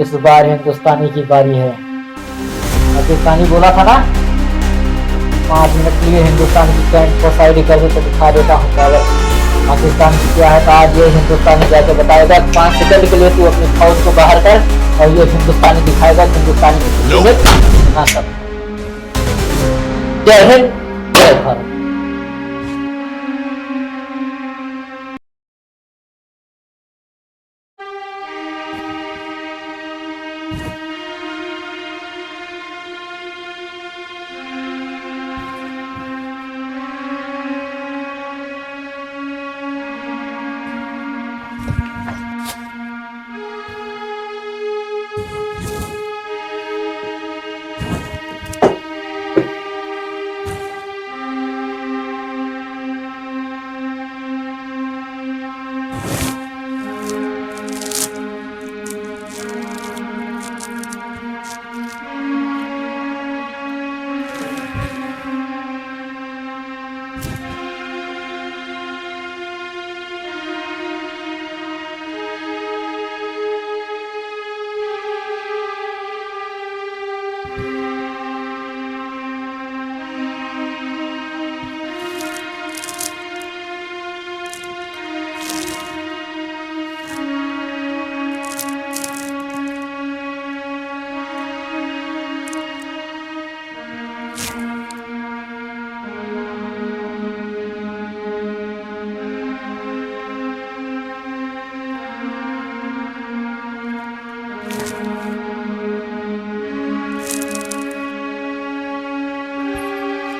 इस बार हिंदुस्तानी की बारी है। पाकिस्तानी बोला था ना 5 मिनट के लिए हिंदुस्तान की कैंट को साइड कर दे तो दिखा देता हूँ पावर। पाकिस्तान की क्या है तो आज ये हिंदुस्तानी जाके बताएगा। 5 सेकंड के लिए तू अपनी फौज को बाहर कर और ये हिंदुस्तानी दिखाएगा हिंदुस्तानी की सब। जय हिंद जय भारत।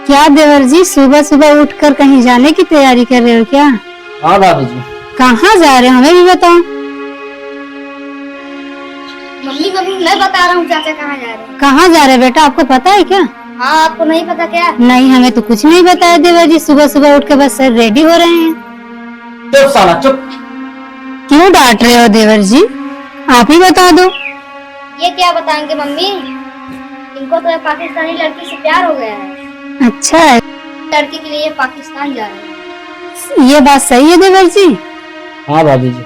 क्या देवर जी, सुबह सुबह उठकर कहीं जाने की तैयारी कर रहे हो क्या? हाँ भाभी जी। कहाँ जा रहे हो हमें भी बताओ। मम्मी मम्मी मैं बता रहा हूँ चाचा कहाँ जा रहे हैं। कहाँ जा रहे बेटा, आपको पता है क्या? हाँ आपको नहीं पता क्या? नहीं, हमें तो कुछ नहीं बताया देवर जी। सुबह सुबह उठ के बस रेडी हो रहे हैं। चुप साला चुप। क्यों डांट रहे हो देवर जी, आप ही बता दो। ये क्या बताएंगे मम्मी, इनको तो पाकिस्तानी लड़की से प्यार हो गया है। अच्छा है, लड़की के लिए पाकिस्तान जा रहे हैं। ये बात सही है देवर जी। हाँ भाभी जी।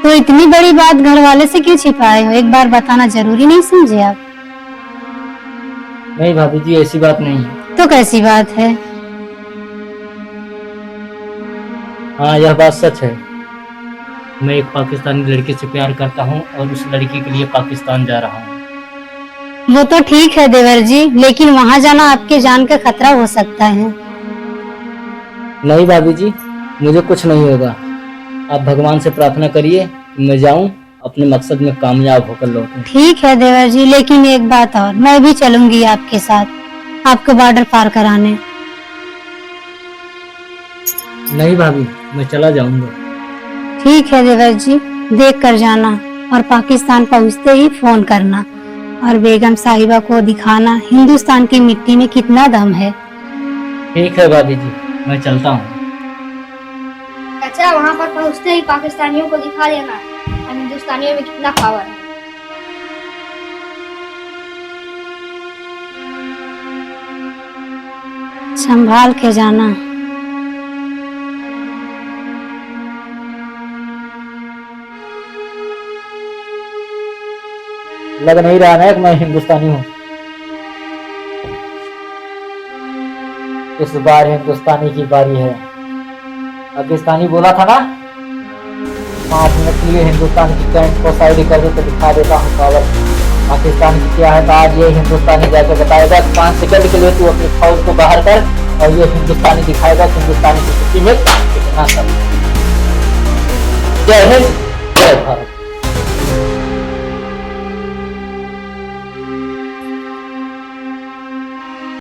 तो इतनी बड़ी बात घर वाले से क्यों छिपाए हो? एक बार बताना जरूरी नहीं समझे आप? नहीं भाभी जी ऐसी बात नहीं है। तो कैसी बात है? हाँ यह बात सच है। मैं एक पाकिस्तानी लड़के से प्यार करता हूँ और उस लड़की के लिए पाकिस्तान जा रहा हूँ। वो तो ठीक है देवर जी, लेकिन वहाँ जाना आपके जान का खतरा हो सकता है। नहीं भाभी जी मुझे कुछ नहीं होगा। आप भगवान से प्रार्थना करिए मैं जाऊं अपने मकसद में कामयाब होकर लौटूं। ठीक है देवर जी, लेकिन एक बात और, मैं भी चलूंगी आपके साथ आपको बॉर्डर पार कराने। नहीं भाभी मैं चला जाऊंगा। ठीक है देवर जी, देख कर जाना और पाकिस्तान पहुँचते ही फोन करना और बेगम साहिबा को दिखाना हिंदुस्तान की मिट्टी में कितना दम है। ठीक है भाभी जी मैं चलता हूँ। चाचा वहाँ पर पहुँचते ही पाकिस्तानियों को दिखा देना हम हिंदुस्तानियों में कितना पावर है। संभाल के जाना। लग नहीं रहा है कि मैं हिंदुस्तानी हूँ। इस बार हिंदुस्तानी की बारी है। पाकिस्तानी बोला था ना 5 मिनट के लिए हिंदुस्तान की कैंट को साइड कर दे तो दिखा देता हूँ पावर। पाकिस्तान की क्या है तो आज ये हिंदुस्तानी जाके बताएगा। 5 सेकंड के लिए तू अपनी फौज को बाहर कर और ये हिंदुस्तानी दिखाएगा हिंदुस्तानी की स्थिति में कितना सब। जय हिंद जय भारत।